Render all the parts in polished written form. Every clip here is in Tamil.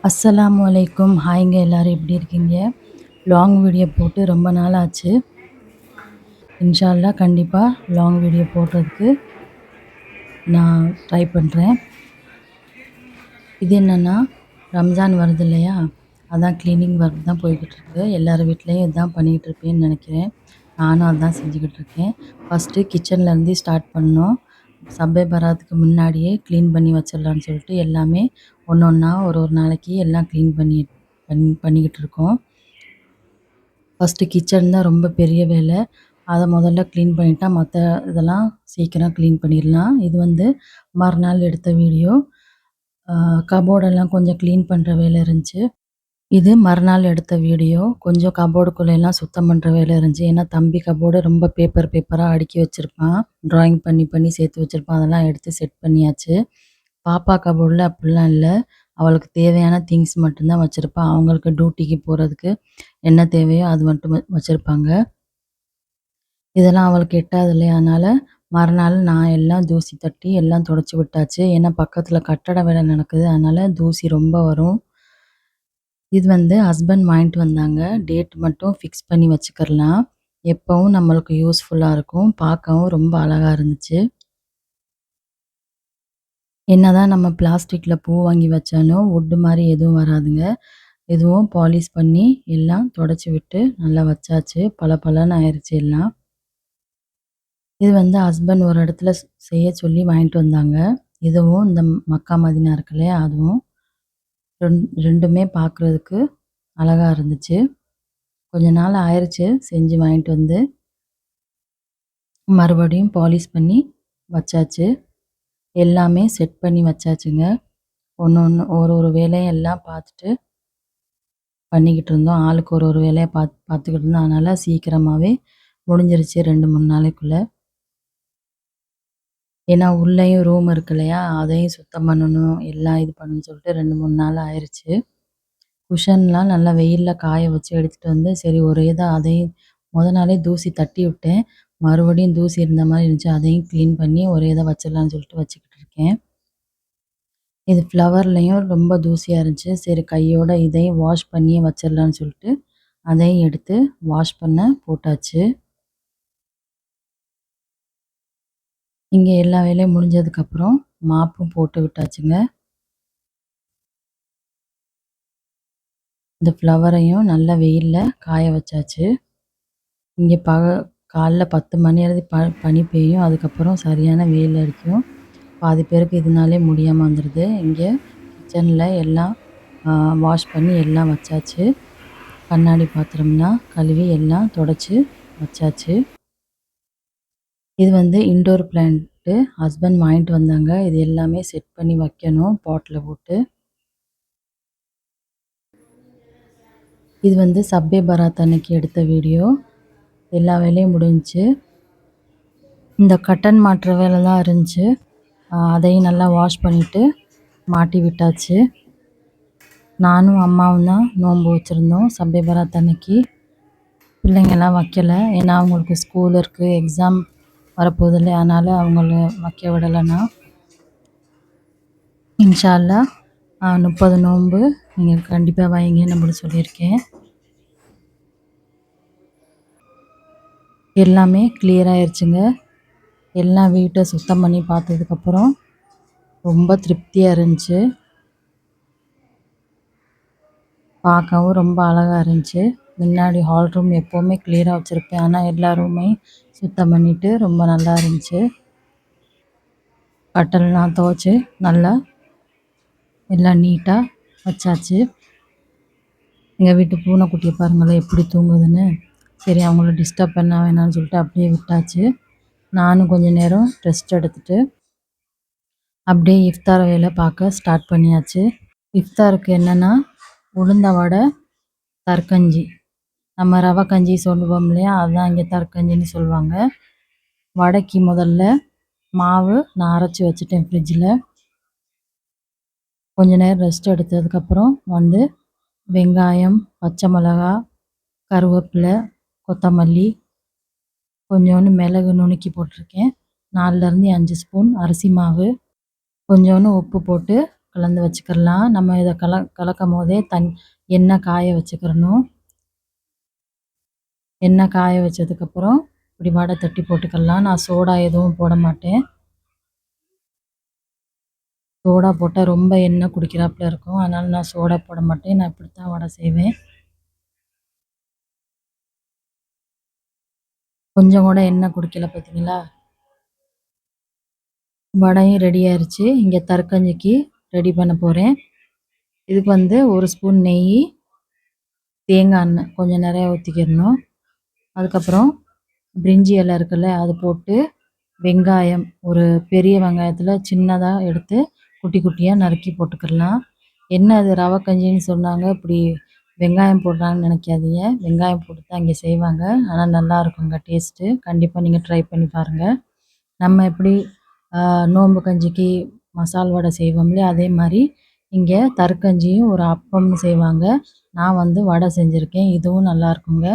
அஸ்ஸலாமு அலைக்கும். ஹாய்ங்க, எல்லாரும் எப்படி இருக்கீங்க? லாங் வீடியோ போட்டு ரொம்ப நாள் ஆச்சு. இன்ஷா அல்லாஹ் கண்டிப்பாக லாங் வீடியோ போடுறதுக்கு நான் ட்ரை பண்ணுறேன். இது என்னென்னா, ரம்ஜான் வருது இல்லையா, அதான் க்ளீனிங் ஒர்க் தான் போய்கிட்டுருக்கு. எல்லார் வீட்லேயும் இதுதான் பண்ணிக்கிட்டு இருப்பேன்னு நினைக்கிறேன். நானும் அதான் செஞ்சுக்கிட்டு இருக்கேன். ஃபஸ்ட்டு கிச்சன்லேருந்து ஸ்டார்ட் பண்ணோம். சப்பே பராத்துக்கு முன்னாடியே க்ளீன் பண்ணி வச்சிடலான்னு சொல்லிட்டு எல்லாமே ஒன்று ஒன்றா ஒரு நாளைக்கு எல்லாம் க்ளீன் பண்ணிக்கிட்டு இருக்கோம். ஃபஸ்ட்டு கிச்சன் தான் ரொம்ப பெரிய வேலை. அதை முதல்ல க்ளீன் பண்ணிட்டா மற்ற இதெல்லாம் சீக்கிரம் க்ளீன் பண்ணிடலாம். இது வந்து மறுநாள் எடுத்த வீடியோ. கபோர்டெல்லாம் கொஞ்சம் க்ளீன் பண்ணுற வேலை இருந்துச்சு. இது மறுநாள் எடுத்த வீடியோ. கொஞ்சம் கபோர்டுக்குள்ளெல்லாம் சுத்தம் பண்ணுற வேலை இருந்துச்சு. ஏன்னா தம்பி கபோர்டு ரொம்ப பேப்பராக அடுக்கி வச்சுருப்பான். ட்ராயிங் பண்ணி சேர்த்து வச்சுருப்பான். அதெல்லாம் எடுத்து செட் பண்ணியாச்சு. பாப்பா கபோர்டில் அப்படிலாம் இல்லை. அவளுக்கு தேவையான திங்ஸ் மட்டும்தான் வச்சுருப்பா. அவங்களுக்கு டியூட்டிக்கு போகிறதுக்கு என்ன தேவையோ அது மட்டும் வச்சுருப்பாங்க. இதெல்லாம் அவளுக்கு எட்டாது இல்லையா, அதனால் மறுநாள் நான் எல்லாம் தூசி தட்டி எல்லாம் துடைச்சி விட்டாச்சு. ஏன்னா பக்கத்தில் கட்டட வேலை நடக்குது. அதனால் தூசி ரொம்ப வரும். இது வந்து ஹஸ்பண்ட் வாங்கிட்டு வந்தாங்க. டேட் மட்டும் ஃபிக்ஸ் பண்ணி வச்சுக்கிறலாம். எப்போவும் நம்மளுக்கு யூஸ்ஃபுல்லாக இருக்கும். பார்க்கவும் ரொம்ப அழகாக இருந்துச்சு. என்னதான் நம்ம பிளாஸ்டிக்கில் பூ வாங்கி வச்சாலும் வுட்டு மாதிரி எதுவும் வராதுங்க. எதுவும் பாலிஷ் பண்ணி எல்லாம் துடைச்சி விட்டு நல்லா வச்சாச்சு. பளபளன்னு ஆயிடுச்சு எல்லாம். இது வந்து ஹஸ்பண்ட் ஒரு இடத்துல செய்ய சொல்லி வாங்கிட்டு வந்தாங்க. இதுவும் இந்த மக்கா மதினா இருக்கு இல்லையா, அதுவும் ரெண்டுமே பார்க்குறதுக்கு அழகாக இருந்துச்சு. கொஞ்ச நாள் ஆயிடுச்சு செஞ்சு வாங்கிட்டு வந்து. மறுபடியும் பாலிஷ் பண்ணி வச்சாச்சு. எல்லாமே செட் பண்ணி வச்சாச்சுங்க. ஒன்று ஒரு வேலையை எல்லாம் பார்த்துட்டு பண்ணிக்கிட்டு இருந்தோம். ஆளுக்கு ஒரு வேலையை பார்த்துக்கிட்டு இருந்தோம். அதனால் சீக்கிரமாகவே முடிஞ்சிருச்சு 2-3 நாளைக்குள்ளே. ஏன்னா உள்ளேயும் ரூம் இருக்கு இல்லையா, அதையும் சுத்தம் பண்ணணும், எல்லாம் இது பண்ணணும்னு சொல்லிட்டு 2-3 நாள் ஆயிடுச்சு. குஷன்லாம் நல்லா வெயிலில் காய வச்சு எடுத்துகிட்டு வந்து சரி ஒரு இதாக அதையும் நாளே தூசி தட்டி விட்டேன். மறுபடியும் தூசி இருந்த மாதிரி இருந்துச்சு. அதையும் க்ளீன் பண்ணி ஒரே இதாக வச்சிடலான்னு சொல்லிட்டு வச்சுக்கிட்டு இருக்கேன். இது ஃப்ளவர்லேயும் ரொம்ப தூசியாக இருந்துச்சு. சரி கையோட இதையும் வாஷ் பண்ணியே வச்சிடலான்னு சொல்லிட்டு அதையும் எடுத்து வாஷ் பண்ண போட்டாச்சு. இங்கே எல்லா வேலையும் முடிஞ்சதுக்கப்புறம் மாப்பும் போட்டு விட்டாச்சுங்க. இந்த ஃப்ளவரையும் நல்லா வெயிலில் காய வச்சாச்சு. இங்கே காலைல 10 மணி வரைக்கும் பனி பெய்யும். அதுக்கப்புறம் சரியான வெயில் அடிக்கும். பாதி பேருக்கு இதனாலே முடியாமல் வந்துடுது. இங்கே கிச்சனில் எல்லாம் வாஷ் பண்ணி எல்லாம் வச்சாச்சு. கண்ணாடி பாத்திரம்லாம் கழுவி எல்லாம் துடைச்சி வச்சாச்சு. இது வந்து இன்டோர் பிளான்ட்டு ஹஸ்பண்ட் வாங்கிட்டு வந்தாங்க. இது எல்லாமே செட் பண்ணி வைக்கணும் பாட்டில் போட்டு. இது வந்து சப்பே பராத் அன்னைக்கு எடுத்த வீடியோ. எல்லா வேலையும் முடிஞ்சுச்சு. இந்த கட்டன் மாட்டுற வேலை தான் இருந்துச்சு. அதையும் நல்லா வாஷ் பண்ணிவிட்டு மாட்டி விட்டாச்சு. நானும் அம்மாவும் தான் நோன்பு வச்சுருந்தோம் சப்பே பராத் அன்னைக்கு. பிள்ளைங்கள்லாம் வைக்கலை. ஏன்னா அவங்களுக்கு ஸ்கூல் இருக்குது, எக்ஸாம் வரப்போகுது இல்லையா, அதனால் அவங்கள வைக்க விடலைன்னா. இன்ஷா அல்லாஹ் 30 நோன்பு நீங்கள் கண்டிப்பாக வைங்கன்னு அப்படி சொல்லியிருக்கேன். எல்லாமே கிளியர் ஆயிடுச்சுங்க. எல்லாம் வீட்டை சுத்தம் பண்ணி பார்த்ததுக்கப்புறம் ரொம்ப திருப்தியாக இருந்துச்சு. பார்க்கவும் ரொம்ப அழகாக இருந்துச்சு. முன்னாடி ஹால் ரூம் எப்போவுமே கிளியராக வச்சுருப்பேன். ஆனால் எல்லா ரூமையும் சுத்தம் பண்ணிவிட்டு ரொம்ப நல்லா இருந்துச்சு. கட்டல்லாம் துவைச்சி நல்லா எல்லாம் நீட்டாக வச்சாச்சு. எங்கள் வீட்டு பூனைக்குட்டியை பாருங்களேன் எப்படி தூங்குதுன்னு. சரி அவங்கள டிஸ்டர்ப் பண்ண வேணாம்னு சொல்லிட்டு அப்படியே விட்டாச்சு. நானும் கொஞ்சம் நேரம் ரெஸ்ட் எடுத்துகிட்டு அப்படியே இஃப்தார் வேலை பார்க்க ஸ்டார்ட் பண்ணியாச்சு. இஃப்தாருக்கு என்னென்னா உளுந்த வடை, தர்கஞ்சி. நம்ம ரவை கஞ்சி சொல்லுவோம் இல்லையா, அதுதான் இங்கே தர்கஞ்சின்னு சொல்லுவாங்க. வடைக்கு முதல்ல மாவு நான் அரைச்சி வச்சுட்டேன் ஃப்ரிட்ஜில். கொஞ்ச நேரம் ரெஸ்ட் எடுத்ததுக்கப்புறம் வந்து வெங்காயம், பச்சை மிளகா, கருவேப்பிலை, கொத்தமல்லி, கொஞ்சோண்டு மிளகு நுணுக்கி போட்டிருக்கேன். 4லேருந்து 5 ஸ்பூன் அரிசி மாவு, கொஞ்சோண்டு உப்பு போட்டு கலந்து வச்சுக்கிறலாம். நம்ம இத கலக்கும்போதே எண்ணெய் காய வச்சுக்கிறணும். எண்ணெய் காய வச்சதுக்கப்புறம் இப்படி வடை தட்டி போட்டுக்கலாம். நான் சோடா எதுவும் போட மாட்டேன். சோடா போட்டா ரொம்ப எண்ணெய் குடிக்கிறாப்புல இருக்கும். அதனால நான் சோடா போட மாட்டேன். நான் இப்படித்தான் வடை செய்வேன். கொஞ்சம் கூட எண்ணெய் குடிக்கல பார்த்தீங்களா? வடையும் ரெடி ஆயிருச்சு. இங்க தர்க்கஞ்சிக்கு ரெடி பண்ண போறேன். இதுக்கு 1 ஸ்பூன் நெய், தேங்காய் எண்ணெய் கொஞ்சம் நிறையா ஊற்றிக்கிறணும். அதுக்கப்புறம் பிரிஞ்சி இலை இருக்குல்ல, அது போட்டு வெங்காயம் ஒரு பெரிய வெங்காயத்தில் சின்னதாக எடுத்து குட்டி குட்டியாக நறுக்கி போட்டுக்கிடலாம். என்ன அது ரவை கஞ்சின்னு சொன்னாங்க, இப்படி வெங்காயம் போடுறாங்கன்னு நினைக்காதீங்க. வெங்காயம் போட்டு தான் இங்கே செய்வாங்க. ஆனால் நல்லா இருக்குங்க டேஸ்ட்டு. கண்டிப்பாக நீங்கள் ட்ரை பண்ணி பாருங்கள். நம்ம எப்படி நோம்பு கஞ்சிக்கு மசால் வடை செய்வோம் இல்லையா, அதே மாதிரி இங்கே தர்க்கஞ்சியும் ஒரு அப்பம்னு செய்வாங்க. நான் வடை செஞ்சுருக்கேன். இதுவும் நல்லாயிருக்குங்க.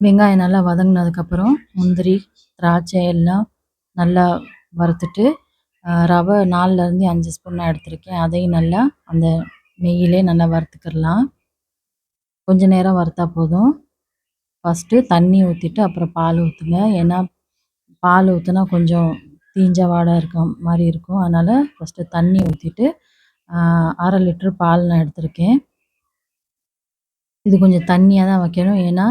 வெங்காயம் நல்லா வதங்கினதுக்கப்புறம் முந்திரி, திராட்சை எல்லாம் நல்லா வறுத்துட்டு ரவை 4லேருந்து 5 ஸ்பூன் நான் எடுத்திருக்கேன். அதையும் நல்லா அந்த நெய்யிலே நல்லா வறுத்துக்கிடலாம். கொஞ்சம் நேரம் வறுத்தா போதும். ஃபஸ்ட்டு தண்ணி ஊற்றிட்டு அப்புறம் பால் ஊற்றுங்க. ஏன்னா பால் ஊற்றினா கொஞ்சம் தீஞ்ச வாடை இருக்க மாதிரி இருக்கும். அதனால் ஃபஸ்ட்டு தண்ணி ஊற்றிட்டு 1/2 லிட்ரு பால் நான் எடுத்திருக்கேன். இது கொஞ்சம் தண்ணியாக தான் வைக்கணும். ஏன்னா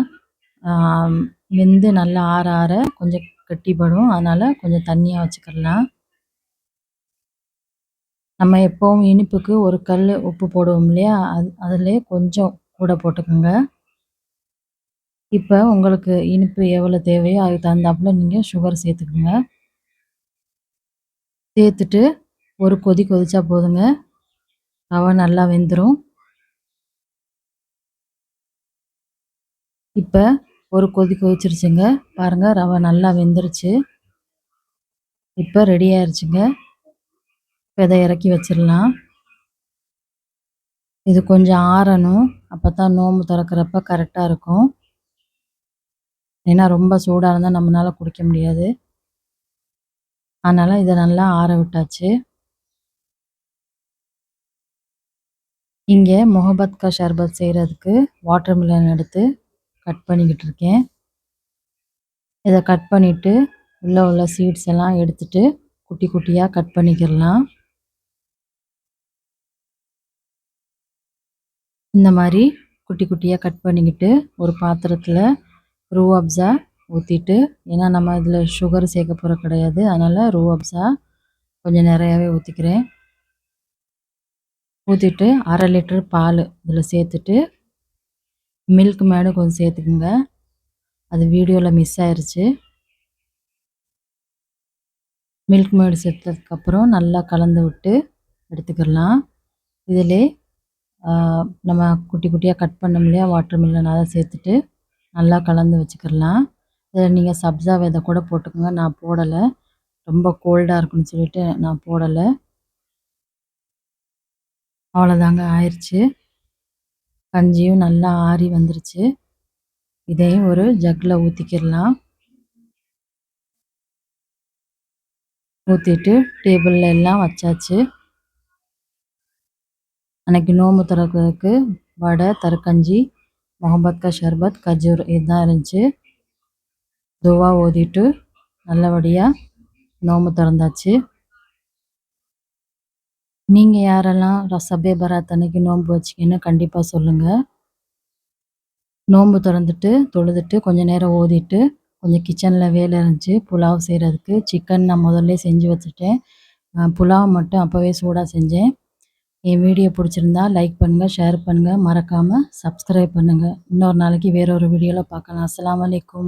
வெந்து நல்லா ஆற ஆற கொஞ்சம் கெட்டிப்படும். அதனால் கொஞ்சம் தண்ணியாக வச்சுக்கிடலாம். நம்ம எப்போவும் இனிப்புக்கு ஒரு கல் உப்பு போடுவோம் இல்லையா, அதிலே கொஞ்சம் கூட போட்டுக்கோங்க. இப்போ உங்களுக்கு இனிப்பு எவ்வளோ தேவையோ அதுக்கு தகுந்தாப்புல நீங்கள் சுகர் சேர்த்துக்குங்க. சேர்த்துட்டு ஒரு கொதி கொதிச்சா போதுங்க. ரவை நல்லா வெந்துடும். இப்போ ஒரு கொதி கொதிச்சிருச்சுங்க. பாருங்கள், ரவை நல்லா வெந்துருச்சு. இப்போ ரெடி ஆயிடுச்சுங்க. இப்போ இதை இறக்கி வச்சிடலாம். இது கொஞ்சம் ஆறணும். அப்போ தான் நோம்பு திறக்கிறப்ப கரெக்டாக இருக்கும். ஏன்னா ரொம்ப சூடாக இருந்தால் நம்மளால் குடிக்க முடியாது. அதனால் இதை நல்லா ஆற விட்டாச்சு. இங்கே மொஹபத் கா ஷர்பத் செய்கிறதுக்கு வாட்டர் மிலன் எடுத்து கட் பண்ணிக்கிட்டு இருக்கேன். இதை கட் பண்ணிவிட்டு உள்ள சீட்ஸ் எல்லாம் எடுத்துட்டு குட்டி குட்டியாக கட் பண்ணிக்கிடலாம். இந்த மாதிரி குட்டி குட்டியாக கட் பண்ணிக்கிட்டு ஒரு பாத்திரத்தில் ரூ அப்ஸா ஊற்றிட்டு, ஏன்னா நம்ம இதில் சுகர் சேர்க்க போகிற கிடையாது, அதனால் ரூ அப்ஸா கொஞ்சம் நிறையாவே ஊற்றிக்கிறேன். ஊற்றிட்டு 1/2 லிட்டர் பால் இதில் சேர்த்துட்டு மில்க் மேடும் கொஞ்சம் சேர்த்துக்குங்க. அது வீடியோவில் மிஸ் ஆயிடுச்சு. மில்க் மேடு சேர்த்ததுக்கப்புறம் நல்லா கலந்து விட்டு எடுத்துக்கிடலாம். இதிலே நம்ம குட்டி குட்டியாக கட் பண்ணோம் இல்லையா வாட்டர் மிலன், அதை சேர்த்துட்டு நல்லா கலந்து வச்சுக்கிடலாம். இதில் நீங்கள் சப்ஜா விதை கூட போட்டுக்கோங்க. நான் போடலை, ரொம்ப கோல்டாக இருக்குன்னு சொல்லிட்டு நான் போடலை. அவ்வளோதாங்க, ஆயிடுச்சு. கஞ்சியும் நல்லா ஆறி வந்துருச்சு. இதையும் ஒரு ஜக்கில் ஊற்றிக்கிடலாம். ஊற்றிட்டு டேபிளில் எல்லாம் வச்சாச்சு. அன்றைக்கி நோம்பு திறக்கிறதுக்கு வடை, தர்க்கஞ்சி, மொஹபத் கா ஷர்பத், கஜூர் இதுதான் இருந்துச்சு. துவா ஓதிட்டு நல்லபடியாக நோம்பு திறந்தாச்சு. நீங்கள் யாரெல்லாம் சபே பராத் அன்னைக்கு நோன்பு வச்சிங்கன்னு கண்டிப்பாக சொல்லுங்கள். நோன்பு திறந்துட்டு தொழுதுட்டு கொஞ்சம் நேரம் ஓதிட்டு கொஞ்சம் கிச்சனில் வேலை இருந்துச்சு புலாவ் செய்கிறதுக்கு. சிக்கன் நான் முதல்ல செஞ்சு வச்சுட்டேன். புலாவ் மட்டும் அப்போவே சூடாக செஞ்சேன். என் வீடியோ பிடிச்சிருந்தா லைக் பண்ணுங்கள், ஷேர் பண்ணுங்கள், மறக்காமல் சப்ஸ்கிரைப் பண்ணுங்கள். இன்னொரு நாளைக்கு வேறொரு வீடியோவில் பார்க்கலாம். அஸ்ஸலாமு அலைக்கும்.